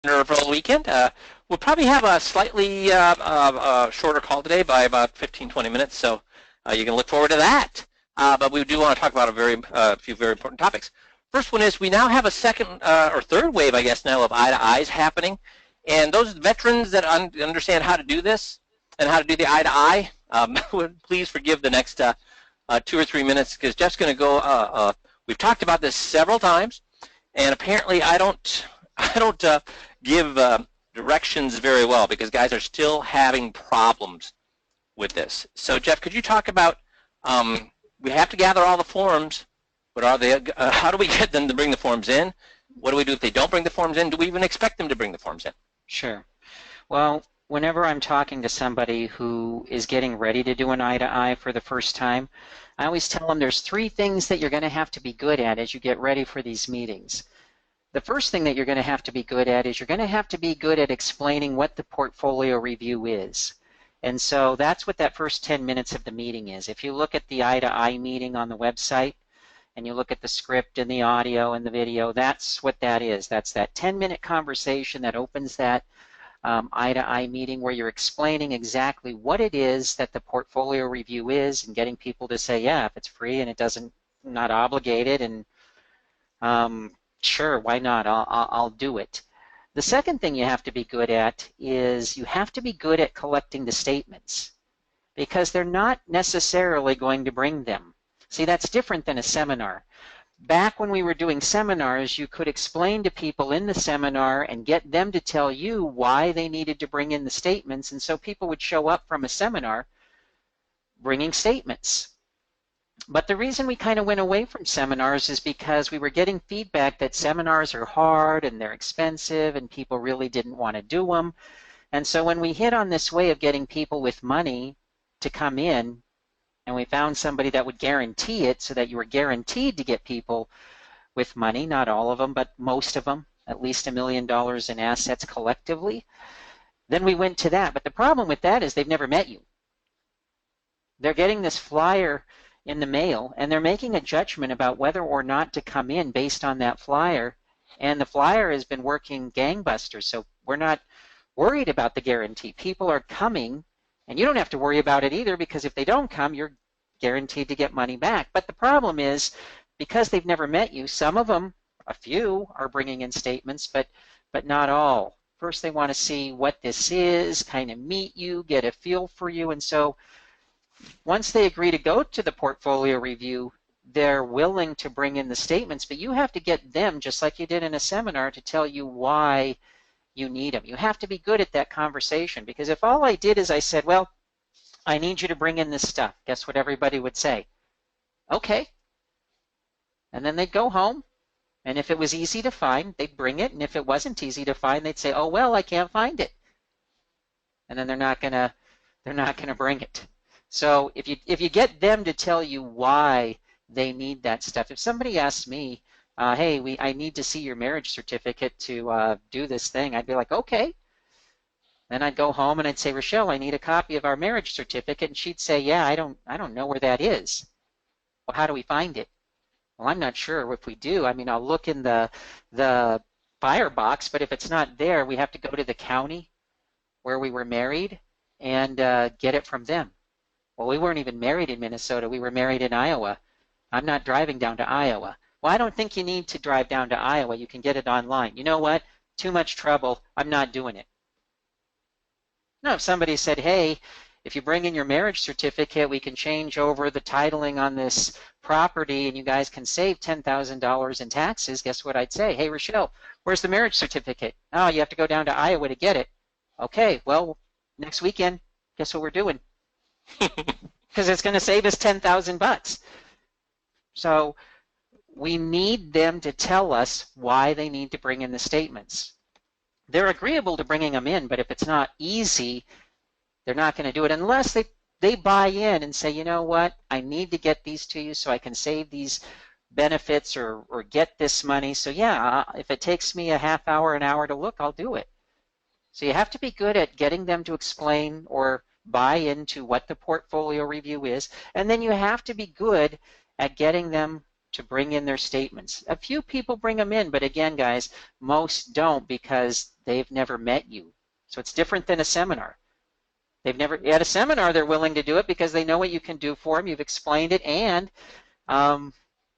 for a weekend. We'll probably have a slightly shorter call today by about 15-20 minutes, so you can look forward to that. But we do want to talk about a few very important topics. First one is we now have a second or third wave, I guess, now of eye-to-eyes happening. And those veterans that understand how to do this and how to do the eye-to-eye, please forgive the next 2 or 3 minutes because Jeff's going to go. We've talked about this several times, and apparently I don't give directions very well because guys are still having problems with this. So Jeff, could you talk about we have to gather all the forms, but are they? How do we get them to bring the forms in? What do we do if they don't bring the forms in? Do we even expect them to bring the forms in? Sure. Well, whenever I'm talking to somebody who is getting ready to do an eye-to-eye for the first time, I always tell them there's 3 things that you're going to have to be good at as you get ready for these meetings. The first thing that you're going to have to be good at is you're going to have to be good at explaining what the portfolio review is. And so that's what that first 10 minutes of the meeting is. If you look at the eye-to-eye meeting on the website and you look at the script and the audio and the video, that's what that is. That's that 10-minute conversation that opens that eye-to-eye meeting where you're explaining exactly what it is that the portfolio review is and getting people to say, yeah, if it's free and it doesn't, not obligated, and sure, why not? I'll do it. The second thing you have to be good at is you have to be good at collecting the statements because they're not necessarily going to bring them. See, that's different than a seminar. Back when we were doing seminars, you could explain to people in the seminar and get them to tell you why they needed to bring in the statements, and so people would show up from a seminar bringing statements. But the reason we kind of went away from seminars is because we were getting feedback that seminars are hard and they're expensive and people really didn't want to do them. And so when we hit on this way of getting people with money to come in, and we found somebody that would guarantee it so that you were guaranteed to get people with money, not all of them, but most of them, at least $1 million in assets collectively, then we went to that. But the problem with that is they've never met you. They're getting this flyer in the mail, and they're making a judgment about whether or not to come in based on that flyer, and the flyer has been working gangbusters, so we're not worried about the guarantee. People are coming, and you don't have to worry about it either because if they don't come, you're guaranteed to get money back. But the problem is, because they've never met you, some of them, a few, are bringing in statements, but not all. First, they want to see what this is, kind of meet you, get a feel for you, and so once they agree to go to the portfolio review, they're willing to bring in the statements, but you have to get them, just like you did in a seminar, to tell you why you need them. You have to be good at that conversation, because if all I did is I said, well, I need you to bring in this stuff, guess what everybody would say? Okay. And then they'd go home, and if it was easy to find, they'd bring it, and if it wasn't easy to find, they'd say, oh, well, I can't find it. And then they're not gonna bring it. So if you get them to tell you why they need that stuff, if somebody asks me, hey, I need to see your marriage certificate to do this thing, I'd be like, okay. Then I'd go home and I'd say, Rochelle, I need a copy of our marriage certificate, and she'd say, yeah, I don't know where that is. Well, how do we find it? Well, I'm not sure if we do. I mean, I'll look in the firebox, but if it's not there, we have to go to the county where we were married and get it from them. Well, we weren't even married in Minnesota. We were married in Iowa. I'm not driving down to Iowa. Well, I don't think you need to drive down to Iowa. You can get it online. You know what? Too much trouble. I'm not doing it. No, if somebody said, hey, if you bring in your marriage certificate, we can change over the titling on this property and you guys can save $10,000 in taxes, guess what I'd say? Hey, Rochelle, where's the marriage certificate? Oh, you have to go down to Iowa to get it. Okay, well, next weekend, guess what we're doing? Because it's going to save us $10,000. So we need them to tell us why they need to bring in the statements. They're agreeable to bringing them in, but if it's not easy, they're not going to do it unless they buy in and say, you know what, I need to get these to you so I can save these benefits or get this money. So yeah, if it takes me a half hour, an hour to look, I'll do it. So you have to be good at getting them to explain or buy into what the portfolio review is, and then you have to be good at getting them to bring in their statements. A few people bring them in, but again, guys, most don't because they've never met you. So it's different than a seminar. They've never, at a seminar, they're willing to do it because they know what you can do for them. You've explained it, and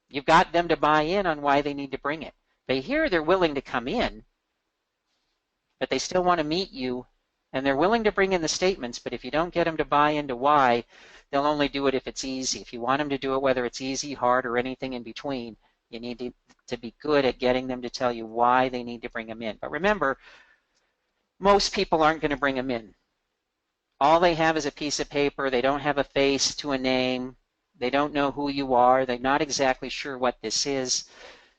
you've got them to buy in on why they need to bring it. But here they're willing to come in, but they still want to meet you, and they're willing to bring in the statements, but if you don't get them to buy into why, they'll only do it if it's easy. If you want them to do it, whether it's easy, hard, or anything in between, you need to be good at getting them to tell you why they need to bring them in. But remember, most people aren't going to bring them in. All they have is a piece of paper. They don't have a face to a name. They don't know who you are. They're not exactly sure what this is.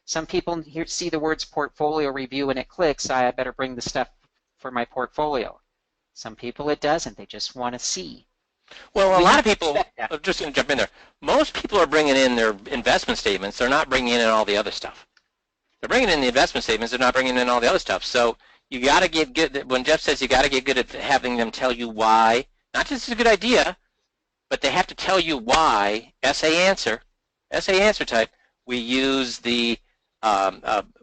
Some people see the words portfolio review and it clicks, I better bring the stuff for my portfolio. Some people it doesn't. They just want to see. Well, a lot of people, I'm just going to jump in there. Most people are bringing in their investment statements. They're not bringing in all the other stuff. They're bringing in the investment statements. They're not bringing in all the other stuff. So you got to get good. When Jeff says you got to get good at having them tell you why, not just it's a good idea, but they have to tell you why. Essay answer type. We use the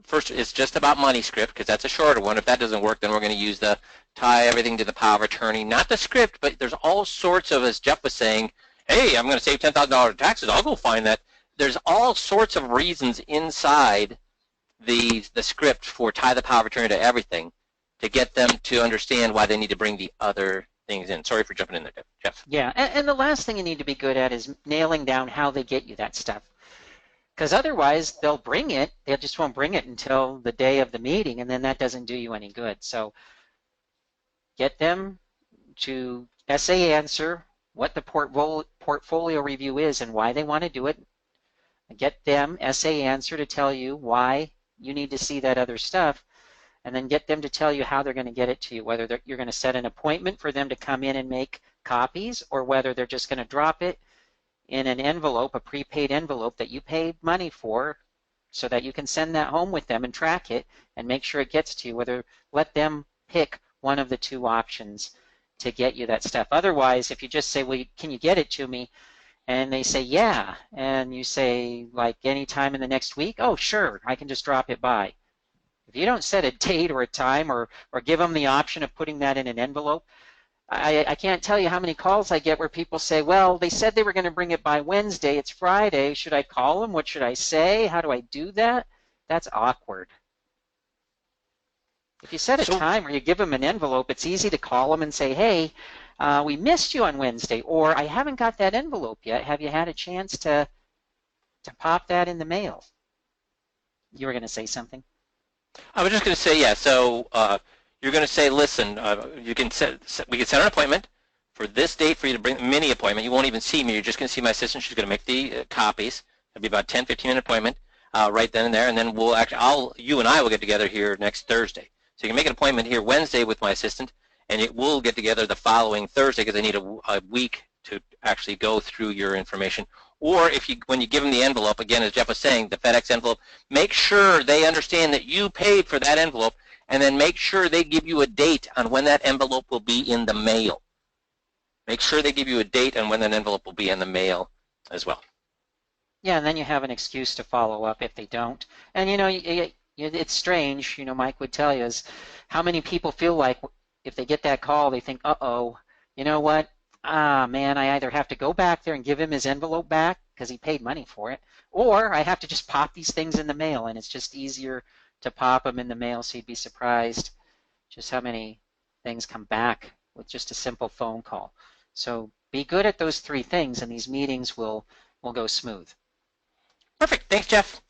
first. It's just about money script because that's a shorter one. If that doesn't work, then we're going to use the tie everything to the power of attorney. Not the script, but there's all sorts of, as Jeff was saying, hey, I'm going to save $10,000 in taxes. I'll go find that. There's all sorts of reasons inside the script for tie the power of attorney to everything to get them to understand why they need to bring the other things in. Sorry for jumping in there, Jeff. Yeah, and the last thing you need to be good at is nailing down how they get you that stuff. Because otherwise, they'll bring it. They just won't bring it until the day of the meeting, and then that doesn't do you any good. So get them to essay answer what the portfolio review is and why they want to do it. Get them essay answer to tell you why you need to see that other stuff, and then get them to tell you how they're going to get it to you, whether you're going to set an appointment for them to come in and make copies, or whether they're just going to drop it in an envelope, a prepaid envelope that you paid money for, so that you can send that home with them and track it and make sure it gets to you. Whether let them pick one of the two options to get you that stuff. Otherwise, if you just say, well, can you get it to me? And they say, yeah. And you say, like, any time in the next week? Oh, sure, I can just drop it by. If you don't set a date or a time or give them the option of putting that in an envelope, I can't tell you how many calls I get where people say, well, they said they were going to bring it by Wednesday. It's Friday. Should I call them? What should I say? How do I do that? That's awkward. If you set a time or you give them an envelope, it's easy to call them and say, hey, we missed you on Wednesday, or I haven't got that envelope yet. Have you had a chance to pop that in the mail? You were going to say something? I was just going to say, yeah, so you're going to say, listen, we can set an appointment for this date for you to bring a mini appointment. You won't even see me. You're just going to see my assistant. She's going to make the copies. It'll be about 10, 15-minute appointment right then and there, and then we'll actually, you and I will get together here next Thursday. So you can make an appointment here Wednesday with my assistant, and it will get together the following Thursday because I need a week to actually go through your information. Or if you, when you give them the envelope, again, as Jeff was saying, the FedEx envelope, make sure they understand that you paid for that envelope, and then make sure they give you a date on when that envelope will be in the mail. Make sure they give you a date on when that envelope will be in the mail as well. Yeah, and then you have an excuse to follow up if they don't. And, you know, it's strange, you know, Mike would tell you, is how many people feel like if they get that call, they think, uh-oh, you know what? Man, I either have to go back there and give him his envelope back because he paid money for it, or I have to just pop these things in the mail, and it's just easier to pop them in the mail, so you'd be surprised just how many things come back with just a simple phone call. So be good at those three things, and these meetings will go smooth. Perfect. Thanks, Jeff.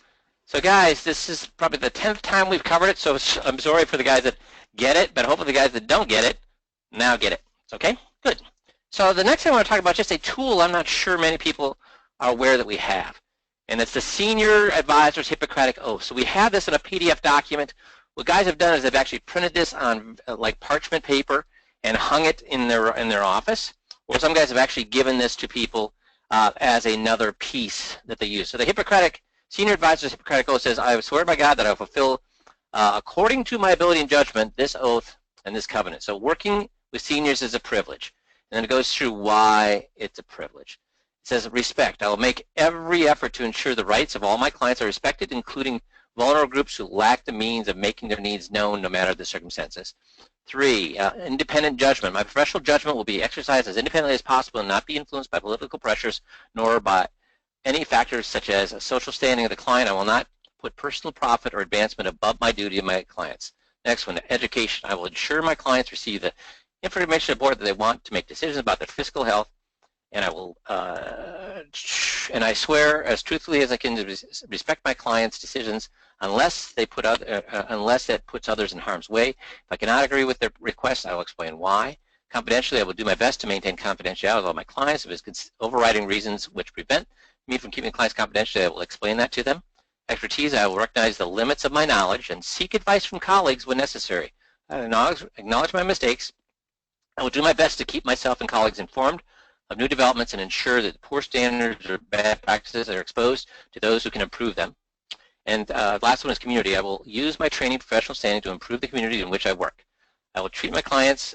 So, guys, this is probably the 10th time we've covered it, so I'm sorry for the guys that get it, but hopefully the guys that don't get it now get it. Okay? Good. So the next thing I want to talk about is just a tool I'm not sure many people are aware that we have, and it's the Senior Advisor's Hippocratic Oath. So we have this in a PDF document. What guys have done is they've actually printed this on like parchment paper and hung it in their office, or some guys have actually given this to people as another piece that they use. So the Senior Advisor's Hippocratic Oath says, I swear by God that I will fulfill, according to my ability and judgment, this oath and this covenant. So working with seniors is a privilege. And then it goes through why it's a privilege. It says, respect. I will make every effort to ensure the rights of all my clients are respected, including vulnerable groups who lack the means of making their needs known no matter the circumstances. 3, independent judgment. My professional judgment will be exercised as independently as possible and not be influenced by political pressures nor by any factors such as a social standing of the client. I will not put personal profit or advancement above my duty to my clients. Next one, education. I will ensure my clients receive the information aboard that they want to make decisions about their fiscal health, and I will, and I swear as truthfully as I can to respect my clients' decisions unless that puts others in harm's way. If I cannot agree with their requests, I will explain why. Confidentially, I will do my best to maintain confidentiality with all my clients. If there's overriding reasons which prevent me from keeping clients confidential, I will explain that to them. Expertise, I will recognize the limits of my knowledge and seek advice from colleagues when necessary. I acknowledge my mistakes. I will do my best to keep myself and colleagues informed of new developments and ensure that poor standards or bad practices are exposed to those who can improve them. And last one is community. I will use my training professional standing to improve the community in which I work. I will treat my clients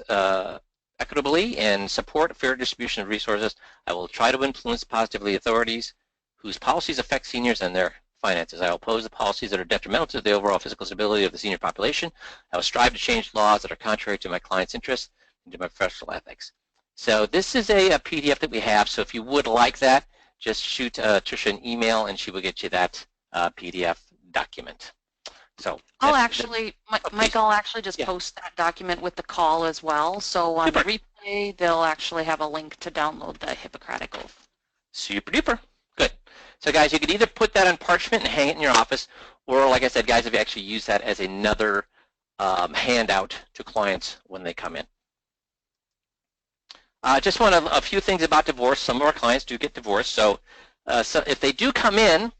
equitably and support a fair distribution of resources. I will try to influence positively authorities whose policies affect seniors and their finances. I will oppose the policies that are detrimental to the overall physical stability of the senior population. I will strive to change laws that are contrary to my clients' interests and to my professional ethics. So this is a PDF that we have. So if you would like that, just shoot Tricia an email and she will get you that PDF document. So I'll actually, Mike, I'll actually just post that document with the call as well. So on the replay, they'll actually have a link to download the Hippocratic Oath. Super duper. Good. So guys, you could either put that on parchment and hang it in your office, or like I said, guys, if you actually use that as another handout to clients when they come in. Just want a few things about divorce. Some of our clients do get divorced, so if they do come in,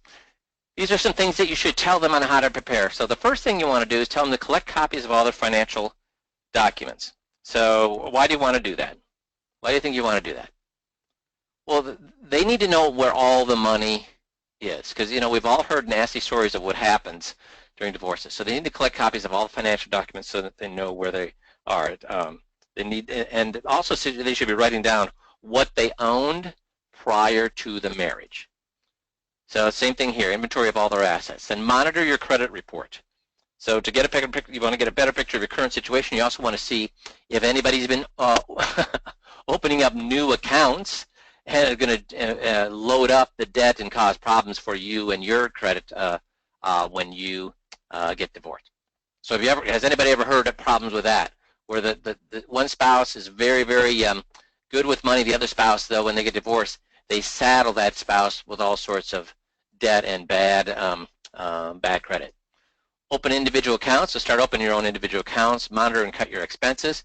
these are some things that you should tell them on how to prepare. So the first thing you want to do is tell them to collect copies of all their financial documents. So why do you want to do that? Why do you think you want to do that? Well, they need to know where all the money is, because we've all heard nasty stories of what happens during divorces. So they need to collect copies of all the financial documents so that they know where they are. They need, and also they should be writing down what they owned prior to the marriage. So same thing here, inventory of all their assets. Then monitor your credit report. So to get a picture, you want to get a better picture of your current situation. You also want to see if anybody's been opening up new accounts and are going to load up the debt and cause problems for you and your credit when you get divorced. So has anybody ever heard of problems with that, where the one spouse is very, very good with money, the other spouse, though, when they get divorced, they saddle that spouse with all sorts of debt and bad credit. Open individual accounts, so start opening your own individual accounts, monitor and cut your expenses.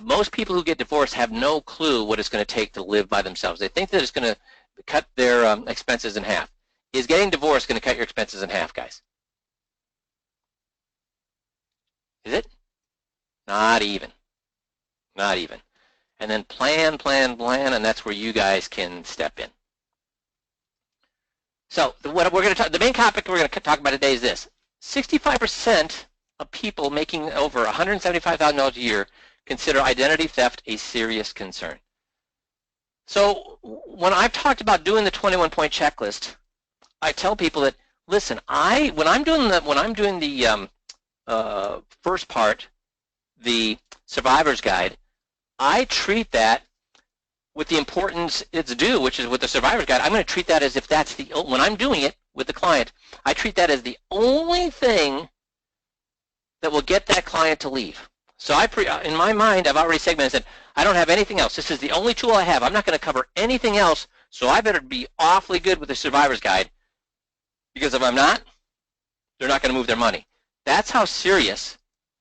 Most people who get divorced have no clue what it's going to take to live by themselves. They think that it's going to cut their expenses in half. Is getting divorced going to cut your expenses in half, guys? Is it? Not even. Not even. And then plan, and that's where you guys can step in. So what we're going to talk, the main topic we're going to talk about today is this. 65% of people making over $175,000 a year consider identity theft a serious concern. So when I've talked about doing the 21-point checklist, I tell people that, listen, when I'm doing the first part, the survivor's guide, I treat that with the importance it's due, which is with the survivor's guide. I'm going to treat that as if that's when I'm doing it with the client, I treat that as the only thing that will get that client to leave. So in my mind, I've already segmented and said, I don't have anything else. This is the only tool I have. I'm not going to cover anything else, so I better be awfully good with the survivor's guide, because if I'm not, they're not going to move their money. That's how serious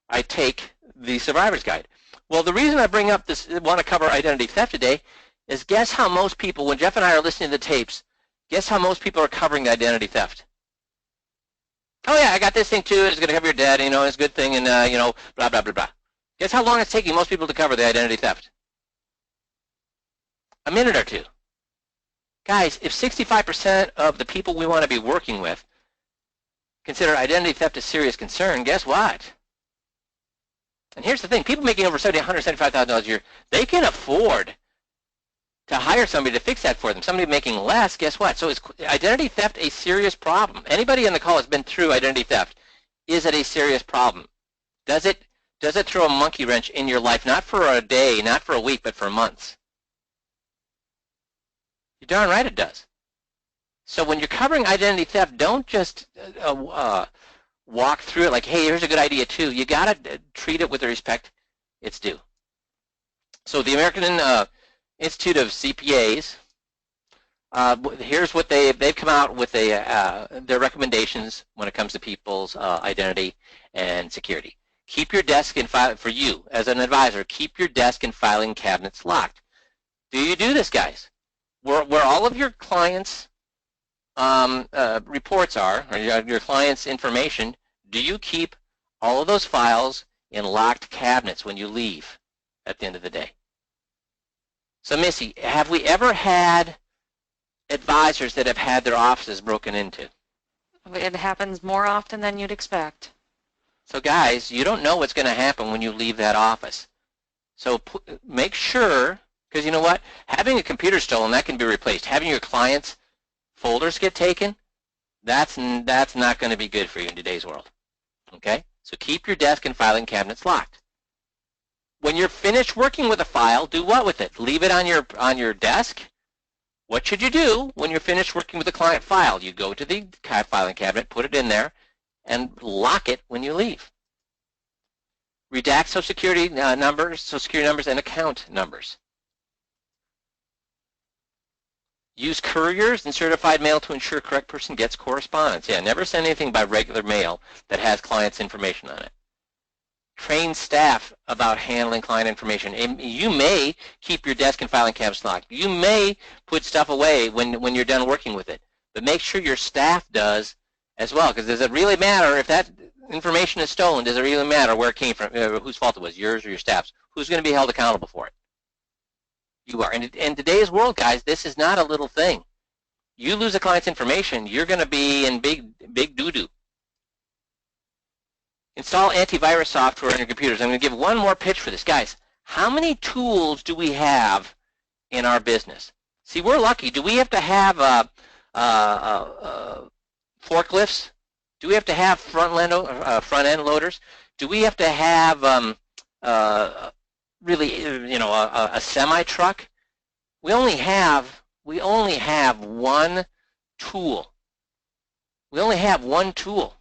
I take the survivor's guide. Well, the reason I bring up this, want to cover identity theft today, is guess how most people, when Jeff and I are listening to the tapes, guess how most people are covering the identity theft? Oh yeah, I got this thing too, it's going to cover your debt, it's a good thing, and blah, blah, blah, blah. Guess how long it's taking most people to cover the identity theft? A minute or two. Guys, if 65% of the people we want to be working with consider identity theft a serious concern, guess what? And here's the thing, people making over $175,000 a year, they can afford to hire somebody to fix that for them. Somebody making less, guess what? So is identity theft a serious problem? Anybody on the call has been through identity theft. Is it a serious problem? Does it throw a monkey wrench in your life, not for a day, not for a week, but for months? You're darn right it does. So when you're covering identity theft, don't just walk through it like, hey, here's a good idea too. You got to treat it with the respect it's due. So the American Institute of CPAs, here's what they've come out with their recommendations when it comes to people's identity and security. Keep your desk and file, for you as an advisor, keep your desk and filing cabinets locked. Do you do this, guys? Where all of your clients' reports are, or your clients' information, do you keep all of those files in locked cabinets when you leave at the end of the day? So Missy, have we ever had advisors that have had their offices broken into? It happens more often than you'd expect. So guys, you don't know what's going to happen when you leave that office. So make sure, because you know what? Having a computer stolen, that can be replaced. Having your clients' folders get taken, that's not going to be good for you in today's world. Okay? So keep your desk and filing cabinets locked. When you're finished working with a file, do what with it? Leave it on your desk? What should you do when you're finished working with a client file? You go to the filing cabinet, put it in there, and lock it when you leave. Redact Social Security numbers, and account numbers. Use couriers and certified mail to ensure correct person gets correspondence. Yeah, never send anything by regular mail that has client's information on it. Train staff about handling client information. And you may keep your desk and filing cabinets locked. You may put stuff away when you're done working with it. But make sure your staff does as well, because does it really matter if that information is stolen? Does it really matter where it came from, whose fault it was, yours or your staff's? Who's going to be held accountable for it? You are. And in today's world, guys, this is not a little thing. You lose a client's information, you're going to be in big doo-doo. Install antivirus software on your computers. I'm going to give one more pitch for this. Guys, how many tools do we have in our business? See, we're lucky. Do we have to have forklifts? Do we have to have front-end loaders? Do we have to have really, a semi-truck? We only have one tool. We only have one tool,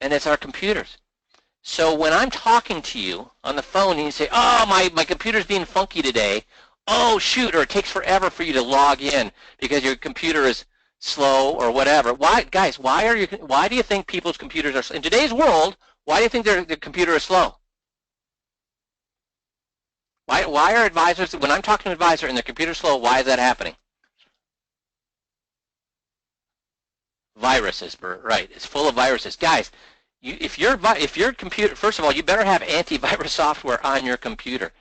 and it's our computers. So when I'm talking to you on the phone and you say, oh, my computer's being funky today, oh, shoot, or it takes forever for you to log in because your computer is slow or whatever. Why, guys, why do you think people's computers are slow? In today's world, why do you think their computer is slow? Why are advisors, when I'm talking to an advisor and their computer's slow, why is that happening? Viruses, right, it's full of viruses. Guys, if your computer, first of all, you better have antivirus software on your computer.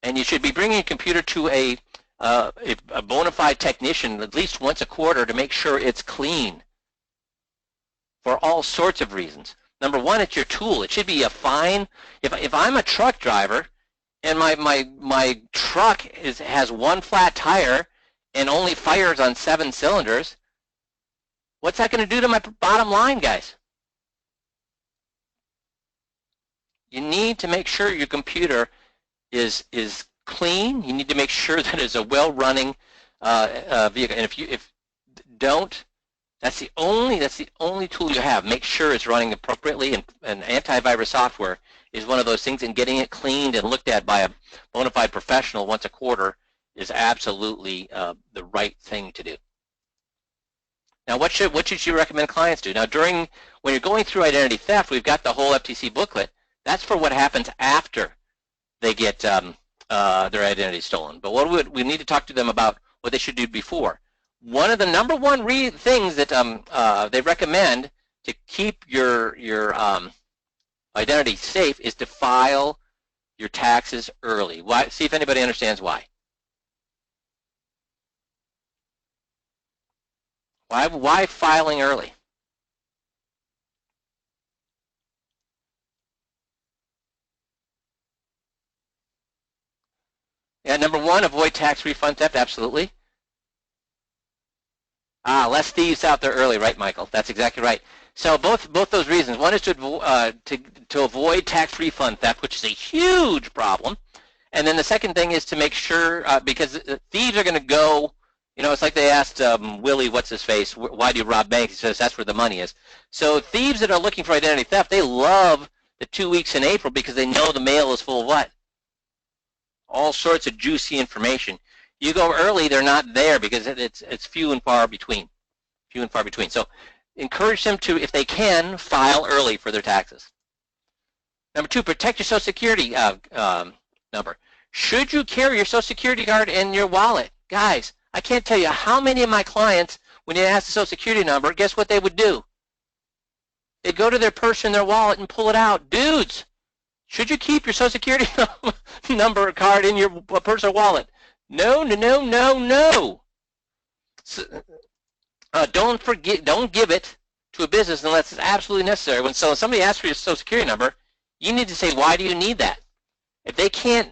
And you should be bringing your computer to a bona fide technician at least once a quarter to make sure it's clean for all sorts of reasons. Number one, it's your tool. It should be a fine, if I'm a truck driver and my truck has one flat tire and only fires on 7 cylinders, what's that going to do to my bottom line, guys? You need to make sure your computer is clean. You need to make sure that it's a well-running vehicle. And if don't, that's the only tool you have. Make sure it's running appropriately, and antivirus software is one of those things. And getting it cleaned and looked at by a bona fide professional once a quarter is absolutely the right thing to do. Now, what should you recommend clients do? Now, when you're going through identity theft, we've got the whole FTC booklet. That's for what happens after they get their identity stolen. But we need to talk to them about what they should do before. One of the number one things that they recommend to keep your identity safe is to file your taxes early. Why? See if anybody understands why. Why filing early? Yeah, number one, avoid tax refund theft. Absolutely. Less thieves out there early, right, Michael? That's exactly right. So both those reasons. One is to avoid tax refund theft, which is a huge problem, and then the second thing is to make sure because thieves are going to go. You know, it's like they asked Willie, what's his face, why do you rob banks? He says that's where the money is. So thieves that are looking for identity theft, they love the 2 weeks in April because they know the mail is full of what? All sorts of juicy information. You go early, they're not there because it's few and far between. Few and far between. So encourage them to, if they can, file early for their taxes. Number two, protect your Social Security number. Should you carry your Social Security card in your wallet? Guys, I can't tell you how many of my clients, when you ask the Social Security number, guess what they would do? They'd go to their purse in their wallet and pull it out. Dudes, should you keep your Social Security number card in your purse or wallet? No, no, no, no, no. So, don't give it to a business unless it's absolutely necessary. When somebody asks for your Social Security number, you need to say, why do you need that? If they can't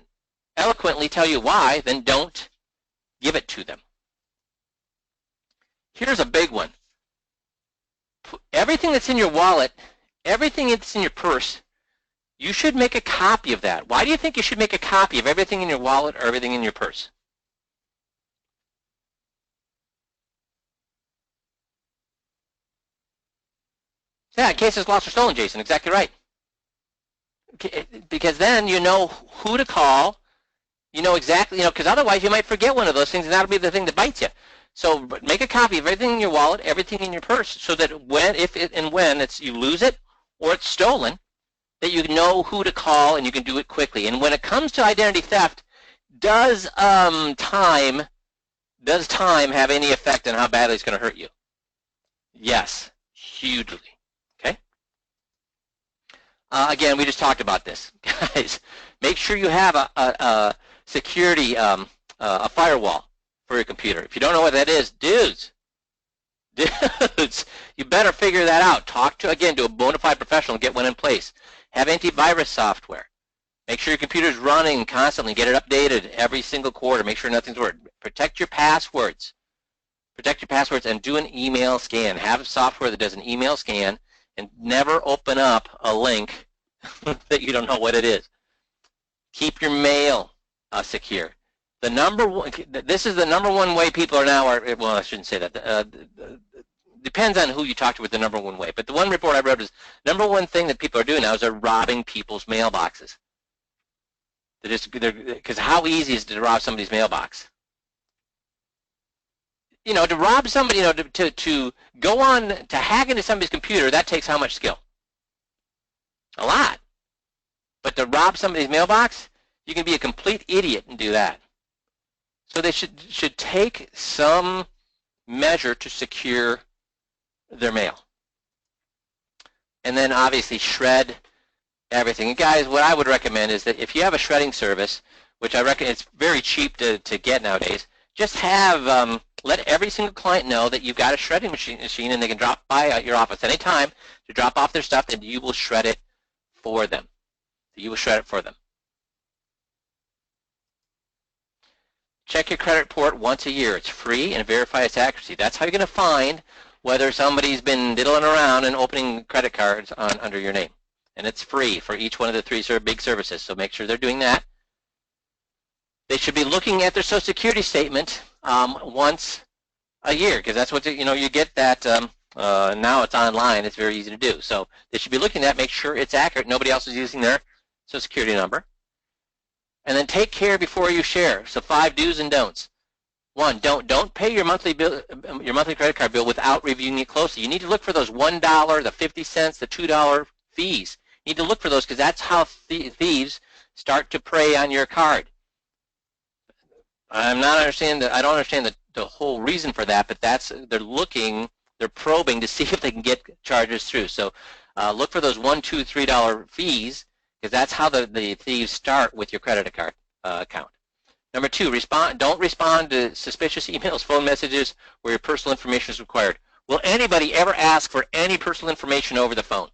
eloquently tell you why, then don't give it to them. Here's a big one. Everything that's in your wallet, everything that's in your purse, you should make a copy of that. Why do you think you should make a copy of everything in your wallet or everything in your purse? Yeah, in case it's lost or stolen, Jason. Exactly right. Because then you know who to call. You know exactly, because otherwise you might forget one of those things, and that'll be the thing that bites you. So make a copy of everything in your wallet, everything in your purse, so that when you lose it or it's stolen, that you know who to call and you can do it quickly. And when it comes to identity theft, does time have any effect on how badly it's going to hurt you? Yes, hugely. Okay. Again, we just talked about this, guys. Make sure you have a security, a firewall for your computer. If you don't know what that is, dudes, you better figure that out. Talk to a bona fide professional and get one in place. Have antivirus software. Make sure your computer is running constantly. Get it updated every single quarter. Make sure nothing's working. Protect your passwords. Protect your passwords and do an email scan. Have software that does an email scan and never open up a link that you don't know what it is. Keep your mail secure. This is the number one way people are now, well, I shouldn't say that. Depends on who you talk to with the number one way. But the one report I read was number one thing that people are doing now is they're robbing people's mailboxes. Because how easy is it to rob somebody's mailbox? To rob somebody, to go on, to hack into somebody's computer, that takes how much skill? A lot. But to rob somebody's mailbox, you can be a complete idiot and do that. So they should take some measure to secure their mail. And then obviously shred everything. And guys, what I would recommend is that if you have a shredding service, which I reckon it's very cheap to get nowadays, just have let every single client know that you've got a shredding machine and they can drop by at your office anytime to drop off their stuff, and you will shred it for them. You will shred it for them. Check your credit report once a year. It's free and verify its accuracy. That's how you're going to find whether somebody's been diddling around and opening credit cards under your name. And it's free for each one of the three big services, so make sure they're doing that. They should be looking at their Social Security statement once a year, because that's what you get that. Now it's online. It's very easy to do. So they should be looking at that, make sure it's accurate. Nobody else is using their Social Security number. And then take care before you share. So 5 do's and don'ts. 1, don't pay your monthly bill, your monthly credit card bill without reviewing it closely. You need to look for those $1, the 50 cents, the $2 fees. You need to look for those because that's how thieves start to prey on your card. I don't understand the whole reason for that, but they're probing to see if they can get charges through. So look for those $1, $2, $3 fees, because that's how the thieves start with your credit card account. Number 2, don't respond to suspicious emails, phone messages, where your personal information is required. Will anybody ever ask for any personal information over the phone?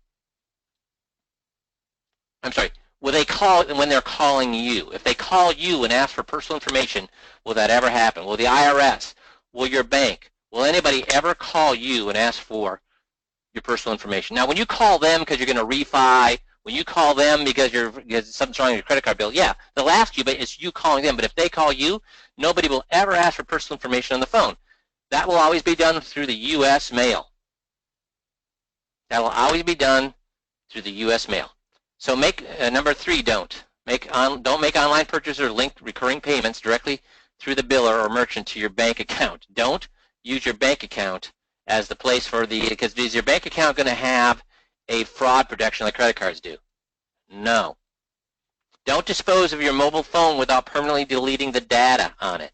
I'm sorry, Will they call when they're calling you? If they call you and ask for personal information, will that ever happen? Will the IRS? Will your bank? Will anybody ever call you and ask for your personal information? Now, when you call them because you're going to refi, when you call them because something's wrong with your credit card bill, yeah, they'll ask you, but it's you calling them. But if they call you, nobody will ever ask for personal information on the phone. That will always be done through the U.S. mail. That will always be done through the U.S. mail. So make number 3, don't make online purchases or linked recurring payments directly through the biller or merchant to your bank account. Don't use your bank account as the place for because is your bank account going to have a fraud protection like credit cards do? No. Don't dispose of your mobile phone without permanently deleting the data on it.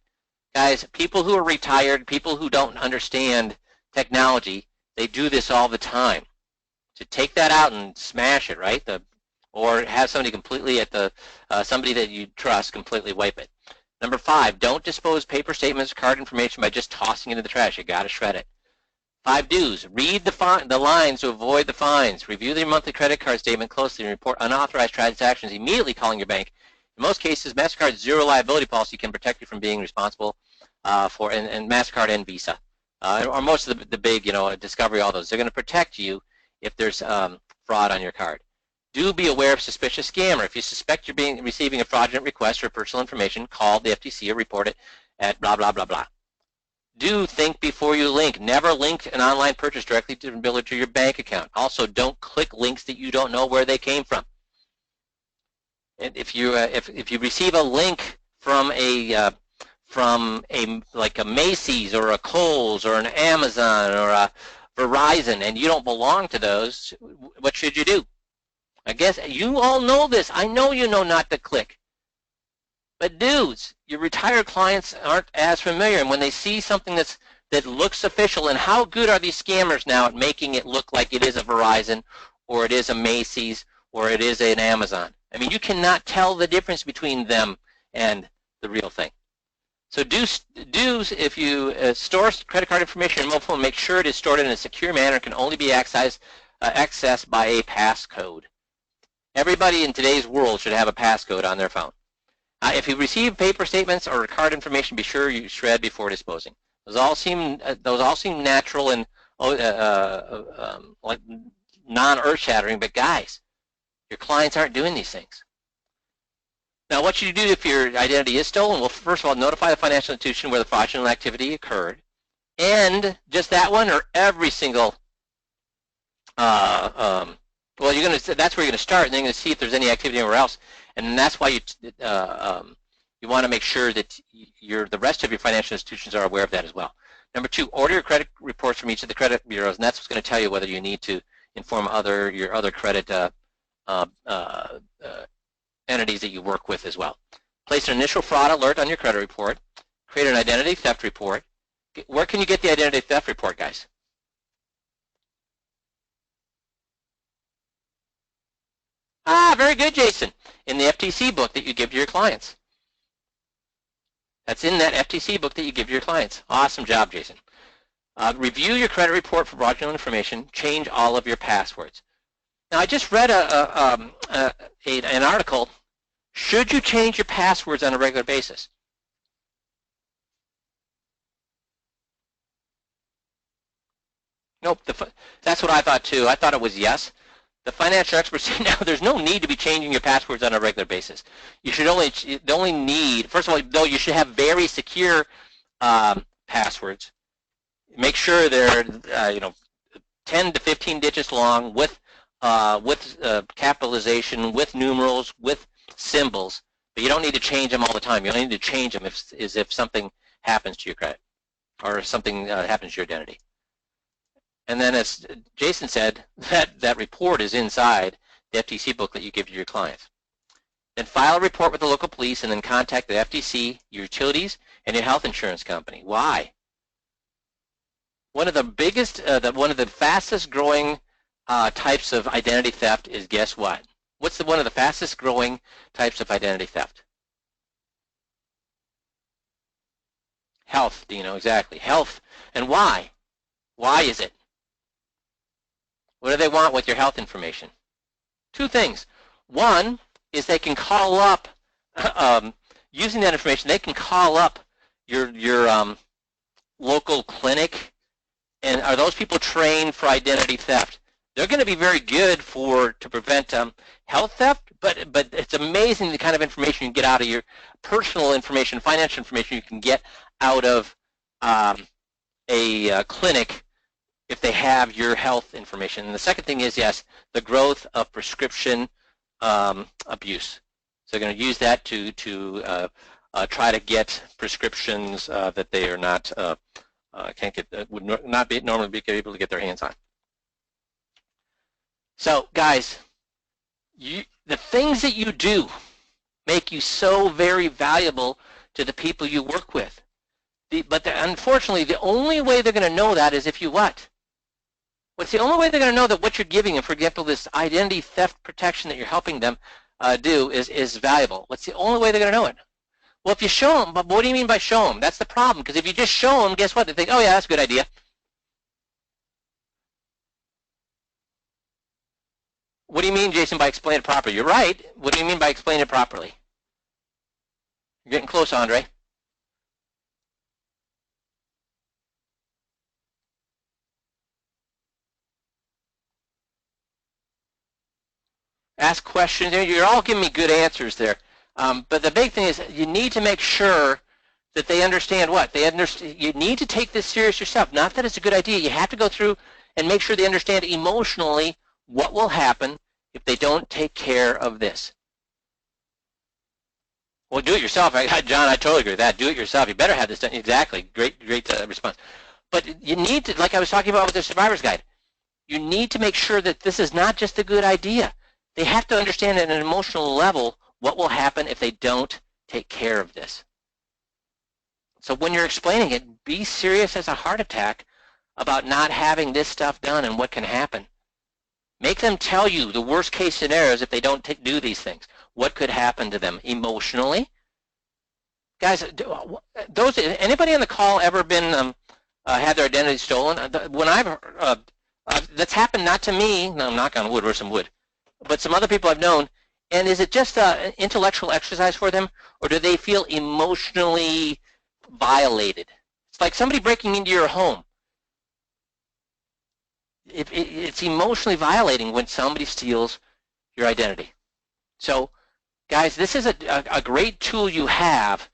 Guys, people who are retired, people who don't understand technology, they do this all the time. To take that out and smash it, right? Or have somebody completely somebody that you trust completely wipe it. Number 5, don't dispose paper statements, card information by just tossing it in the trash. You got to shred it. 5 do's. Read the lines to avoid the fines. Review your monthly credit card statement closely and report unauthorized transactions immediately calling your bank. In most cases, MasterCard's zero liability policy can protect you from being responsible for, and MasterCard and Visa, or most of the big, Discovery, all those. They're going to protect you if there's fraud on your card. Do be aware of suspicious scammer. If you suspect you're receiving a fraudulent request for personal information, call the FTC or report it at blah, blah, blah, blah. Do think before you link. Never link an online purchase directly to the biller to your bank account. Also, don't click links that you don't know where they came from. And if you receive a link from like a Macy's or a Kohl's or an Amazon or a Verizon and you don't belong to those, what should you do? I guess you all know this. I know you know not to click. But dudes, your retired clients aren't as familiar, and when they see something that looks official, and how good are these scammers now at making it look like it is a Verizon or it is a Macy's or it is an Amazon? I mean, you cannot tell the difference between them and the real thing. So do's, if you store credit card information in your mobile phone, make sure it is stored in a secure manner and can only be accessed by a passcode. Everybody in today's world should have a passcode on their phone. If you receive paper statements or card information, be sure you shred before disposing. Those all seem natural and like non-earth-shattering, but guys, your clients aren't doing these things. Now, what should you do if your identity is stolen? Well, first of all, notify the financial institution where the fraudulent activity occurred, and just that one or every single. Well, that's where you're going to start, and then you're going to see if there's any activity anywhere else, and that's why you want to make sure that the rest of your financial institutions are aware of that as well. Number 2, order your credit reports from each of the credit bureaus, and that's what's going to tell you whether you need to inform your other credit entities that you work with as well. Place an initial fraud alert on your credit report. Create an identity theft report. Where can you get the identity theft report, guys? Very good, Jason. In the FTC book that you give to your clients. That's in that FTC book that you give to your clients. Awesome job, Jason. Review your credit report for fraudulent information. Change all of your passwords. Now, I just read an article. Should you change your passwords on a regular basis? Nope. That's what I thought, too. I thought it was yes. The financial experts say now there's no need to be changing your passwords on a regular basis. You should only need, first of all, though, you should have very secure passwords. Make sure they're 10 to 15 digits long with capitalization, with numerals, with symbols. But you don't need to change them all the time. You only need to change them if something happens to your credit or something happens to your identity. And then, as Jason said, that report is inside the FTC book that you give to your clients. Then file a report with the local police and then contact the FTC, your utilities, and your health insurance company. Why? One of the biggest, one of the fastest growing types of identity theft is, guess what? What's one of the fastest growing types of identity theft? Health, Dino, exactly. Health. And why? Why is it? What do they want with your health information? 2 things. One, is they can call up, using that information, they can call up your local clinic, and are those people trained for identity theft? They're going to be very good to prevent health theft, but it's amazing the kind of information you get out of your personal information, financial information you can get out of a clinic if they have your health information. And the second thing is, yes, the growth of prescription abuse. So they're going to use that to try to get prescriptions that they are not can't get, would not be normally be able to get their hands on. So guys, the things that you do make you so very valuable to the people you work with. But unfortunately, the only way they're going to know that is if you what? What's the only way they're going to know that what you're giving them, for example, this identity theft protection that you're helping them do is valuable? What's the only way they're going to know it? Well, if you show them, but what do you mean by show them? That's the problem, because if you just show them, guess what? They think, oh yeah, that's a good idea. What do you mean, Jason, by explain it properly? You're right. What do you mean by explain it properly? You're getting close, Andre. Ask questions. You're all giving me good answers there. But the big thing is you need to make sure that they understand what? You need to take this serious yourself. Not that it's a good idea. You have to go through and make sure they understand emotionally what will happen if they don't take care of this. Well, do it yourself. John, I totally agree with that. Do it yourself. You better have this done. Exactly. Great response. But you need to, like I was talking about with the Survivor's Guide, you need to make sure that this is not just a good idea. They have to understand at an emotional level what will happen if they don't take care of this. So when you're explaining it, be serious as a heart attack about not having this stuff done and what can happen. Make them tell you the worst case scenarios if they don't do these things. What could happen to them emotionally? Guys, anybody on the call ever been had their identity stolen? When that's happened, not to me. No, I'm knock on wood or some wood, but some other people I've known. And is it just an intellectual exercise for them, or do they feel emotionally violated? It's like somebody breaking into your home. It's emotionally violating when somebody steals your identity. So, guys, this is a great tool you have.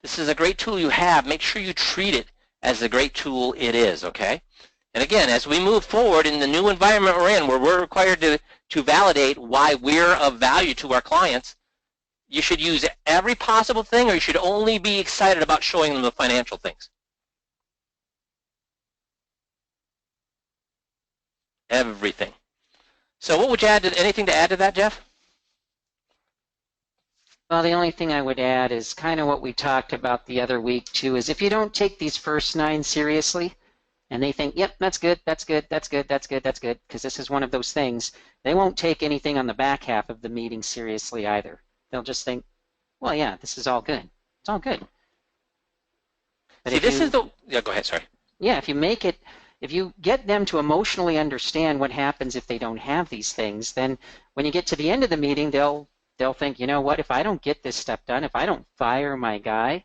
This is a great tool you have. Make sure you treat it as the great tool it is, okay? And again, as we move forward in the new environment we're in, where we're required to validate why we're of value to our clients, you should use every possible thing, or you should only be excited about showing them the financial things. Everything. So what would you add? Anything to add to that, Jeff? Well, the only thing I would add is kind of what we talked about the other week, too, is if you don't take these first 9 seriously, and they think, yep, that's good, that's good, that's good, that's good, that's good, because this is one of those things, they won't take anything on the back half of the meeting seriously either. They'll just think, well, yeah, this is all good. It's all good. But yeah, go ahead, sorry. Yeah, if you get them to emotionally understand what happens if they don't have these things, then when you get to the end of the meeting, they'll think, you know what, if I don't get this stuff done, if I don't fire my guy,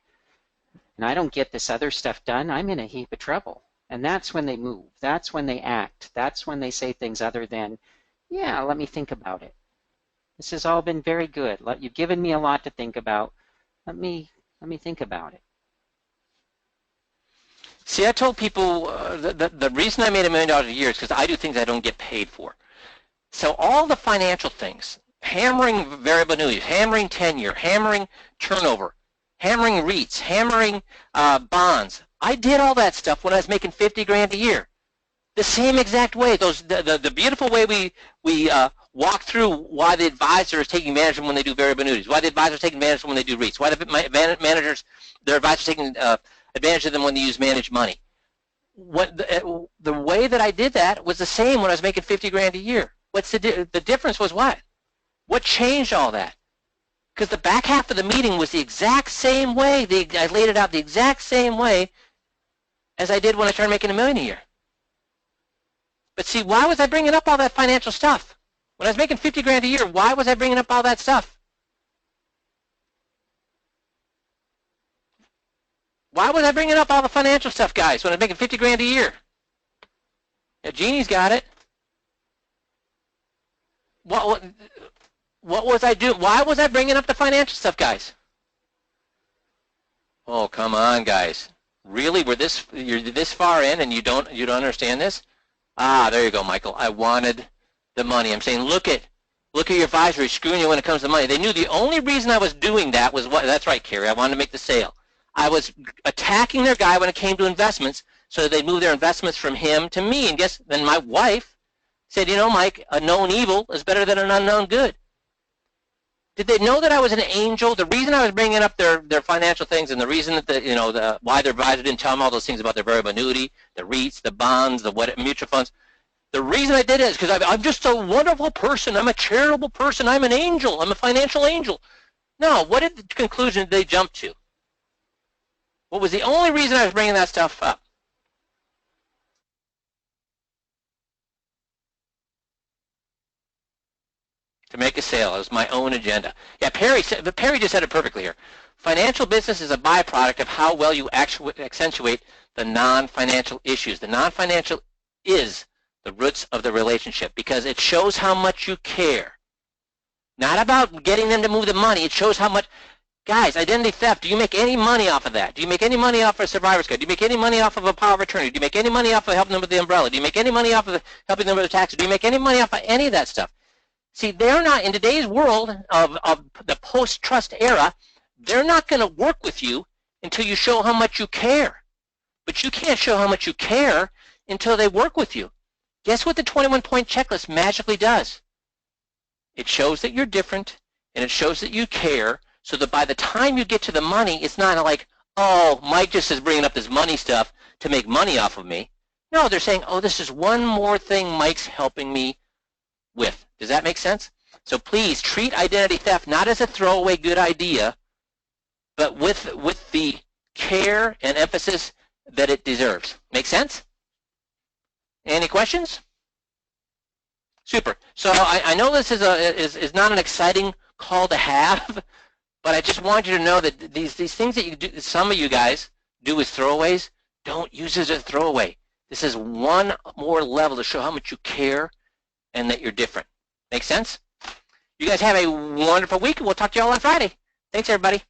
and I don't get this other stuff done, I'm in a heap of trouble. And that's when they move. That's when they act. That's when they say things other than, yeah, let me think about it. This has all been very good. You've given me a lot to think about. Let me think about it. See, I told people the reason I made $1 million a year is because I do things I don't get paid for. So all the financial things, hammering variable annuities, hammering tenure, hammering turnover, hammering REITs, hammering bonds, I did all that stuff when I was making 50 grand a year. The same exact way. The beautiful way we walk through why the advisor is taking advantage of them when they do variable annuities, why the advisor is taking advantage of them when they do REITs, why their advisors taking advantage of them when they use managed money. The way that I did that was the same when I was making 50 grand a year. The difference was what? What changed all that? Because the back half of the meeting was the exact same way. I laid it out the exact same way as I did when I started making $1 million a year. But see, why was I bringing up all that financial stuff? When I was making 50 grand a year, why was I bringing up all that stuff? Why was I bringing up all the financial stuff, guys, when I'm making 50 grand a year? Yeah, Jeannie's got it. What was I doing? Why was I bringing up the financial stuff, guys? Oh, come on, guys. Really? You're this far in and you don't understand this? Ah, there you go, Michael. I wanted the money. I'm saying, look at your advisor screwing you when it comes to money. They knew the only reason I was doing that was what? That's right, Carrie. I wanted to make the sale. I was attacking their guy when it came to investments, so they'd move their investments from him to me. And guess then my wife said, you know, Mike, a known evil is better than an unknown good. Did they know that I was an angel? The reason I was bringing up their financial things, and the reason that why their advisor didn't tell them all those things about their variable annuity, the REITs, the bonds, the mutual funds. The reason I did it is because I'm just a wonderful person. I'm a charitable person. I'm an angel. I'm a financial angel. No, what did the conclusion did they jump to? What was the only reason I was bringing that stuff up? To make a sale. It was my own agenda. Yeah, Perry just said it perfectly here. Financial business is a byproduct of how well you actually accentuate the non-financial issues. The non-financial is the roots of the relationship because it shows how much you care. Not about getting them to move the money. It shows how much. Guys, identity theft, do you make any money off of that? Do you make any money off of a survivor's code? Do you make any money off of a power of attorney? Do you make any money off of helping them with the umbrella? Do you make any money off of helping them with the taxes? Do you make any money off of any of that stuff? See, they're not, in today's world of the post-trust era, they're not going to work with you until you show how much you care. But you can't show how much you care until they work with you. Guess what the 21-point checklist magically does? It shows that you're different, and it shows that you care, so that by the time you get to the money, it's not like, oh, Mike just is bringing up this money stuff to make money off of me. No, they're saying, oh, this is one more thing Mike's helping me with. Does that make sense? So please treat identity theft not as a throwaway good idea, but with the care and emphasis that it deserves. Make sense? Any questions? Super. So I know this is not an exciting call to have, but I just want you to know that these things that you do, some of you guys do as throwaways, don't use it as a throwaway. This is one more level to show how much you care and that you're different. Make sense? You guys have a wonderful week, and we'll talk to you all on Friday. Thanks, everybody.